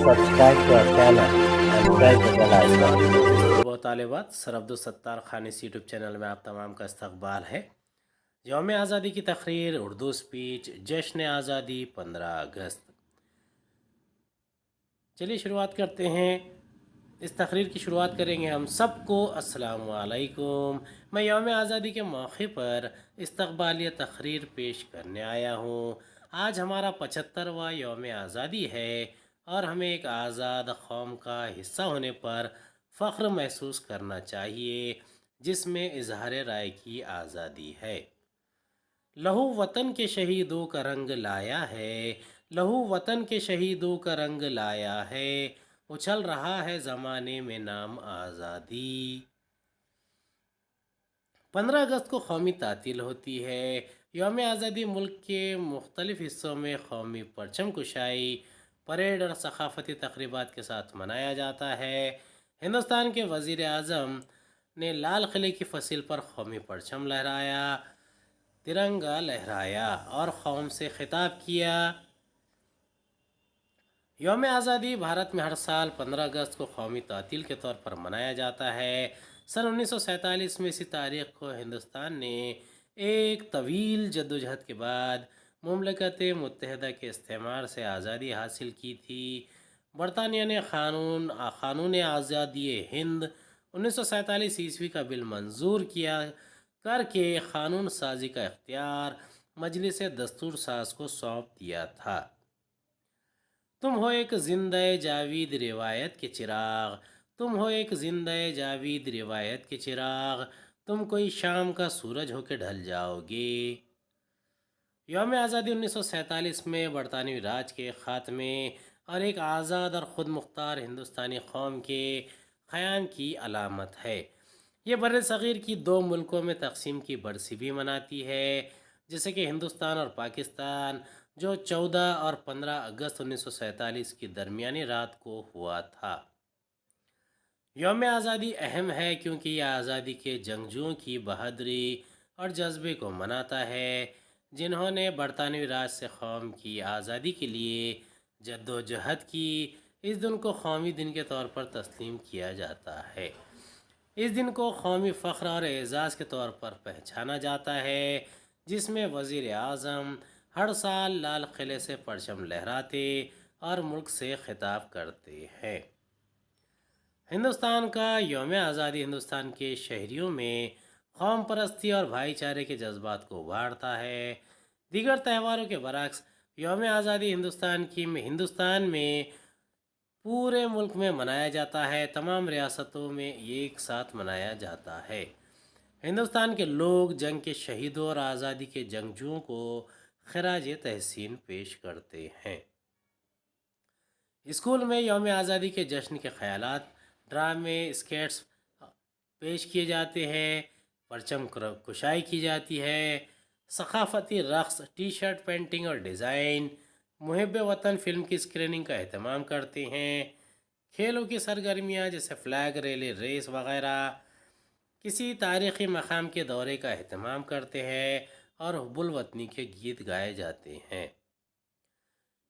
subscribe to our channel and press the bell icon. बहुत तालिबात sir Abdul Khan इस YouTube channel में आप तमाम का इस्तकबाल है। यौम आज़ादी की तकरीर, उर्दू स्पीच, जश्न आज़ादी 15 अगस्त। चलिए शुरुआत करते हैं। इस तकरीर की शुरुआत करेंगे हम सबको अस्सलामु अलैकुम। मैं यौम आज़ादी के मौके पर इस्तकबालिया तकरीर पेश करने आया हूँ। आज हमारा 75वां यौम आज़ादी है और हमें एक आज़ाद कौम का हिस्सा होने पर फ़ख्र महसूस करना चाहिए जिसमें इजहार राय की आज़ादी है। लहू वतन के शहीदों का रंग लाया है, लहू वतन के शहीदों का रंग लाया है, उछल रहा है ज़माने में नाम आज़ादी। 15 अगस्त को कौमी तातील होती है। यौम आज़ादी मुल्क के मुख्तलिफ़ हिस्सों में कौमी परचम कुशाई, परेड और सकाफ़ती तकरीबात के साथ मनाया जाता है। हिंदुस्तान के वज़ीर आज़म ने लाल किले की फसील पर कौमी परचम लहराया, तिरंगा लहराया और कौम से खिताब किया। यौम आज़ादी भारत में हर साल 15 अगस्त को कौमी तातील के तौर पर मनाया जाता है। सन 1947 में इसी तारीख को हिंदुस्तान ने एक तवील जद्दोजहद के बाद मुमलकत मुत्तहदा के इस्तेमार से आज़ादी हासिल की थी। बरतानिया ने क़ानून आज़ादी हिंद 1947 ईस्वी का बिल मंजूर किया करके क़ानून साजी का इख्तियार मजलिस दस्तूर साज को सौंप दिया था। तुम हो एक जिंदा जावीद रिवायत के चिराग, तुम हो एक जिंदा जावीद रिवायत के चिराग, तुम कोई शाम का सूरज होकर ढल जाओगे। यौम आज़ादी 1947 में बरतानवी राज के ख़ात्मे और एक आज़ाद और ख़ुद मुख्तार हिंदुस्तानी कौम के क़याम की अलामत है। ये बर सग़ीर की दो मुल्कों में तकसीम की बरसी भी मनाती है, जैसे कि हिंदुस्तान और पाकिस्तान, जो 14 और 15 अगस्त 1947 की दरमियानी रात को हुआ था। यौम आज़ादी अहम है क्योंकि यह आज़ादी के जंगजुओं की बहादुरी और जज्बे को मनाता है जिन्होंने बरतानवी राज से कौम की आज़ादी के लिए जद्दोजहद की। इस दिन को कौमी दिन के तौर पर तस्लीम किया जाता है। इस दिन को कौमी फ़ख्र और एज़ाज़ के तौर पर पहचाना जाता है, जिसमें वज़ीर आज़म हर साल लाल किले से परचम लहराते और मुल्क से खिताब करते हैं। हिंदुस्तान का यौम आज़ादी हिंदुस्तान के शहरियों में कौम परस्ती और भाईचारे के जज्बात को उभारता है। दीगर त्योहारों के बरक्स यौम आज़ादी हिंदुस्तान में पूरे मुल्क में मनाया जाता है। तमाम रियासतों में एक साथ मनाया जाता है। हिंदुस्तान के लोग जंग के शहीदों और आज़ादी के जंगजुओं को खराज तहसीन पेश करते हैं। स्कूल में यौम आज़ादी के जश्न के ख़यालात, ड्रामे, स्केट्स पेश किए जाते हैं, परचम कुशाई की जाती है, सकाफ़ती रक़्स, टी शर्ट पेंटिंग और डिज़ाइन, मुहिब वतन फ़िल्म की स्क्रीनिंग का अहतमाम करते हैं। खेलों की सरगर्मियाँ जैसे फ़्लैग रैली, रेस वग़ैरह, किसी तारीख़ी मकाम के दौरे का अहतमाम करते हैं और हुब्बुल वतनी के गीत गाए जाते हैं।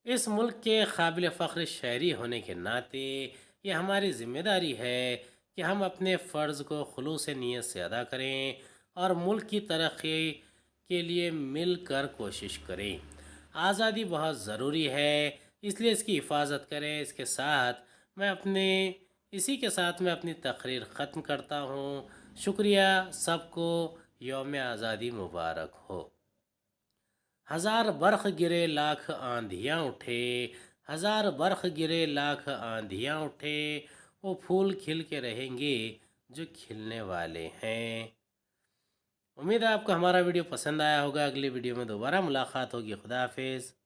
इस मुल्क के काबिल फ़ख्र शहरी होने के नाते ये हमारी ज़िम्मेदारी है कि हम अपने फ़र्ज़ को खुलूस नीयत से अदा करें और मुल्क की तरक्की के लिए मिल कर कोशिश करें। आज़ादी बहुत ज़रूरी है, इसलिए इसकी हिफाजत करें। इसी के साथ मैं अपनी तकरीर ख़त्म करता हूँ। शुक्रिया। सबको यौम आज़ादी मुबारक हो। हज़ार बरख गिरे लाख आंधियाँ उठे, हज़ार बरख गिरे लाख आंधियाँ उठे, वो फूल खिल के रहेंगे जो खिलने वाले हैं। उम्मीद है आपको हमारा वीडियो पसंद आया होगा। अगली वीडियो में दोबारा मुलाकात होगी। खुदा हाफिज़।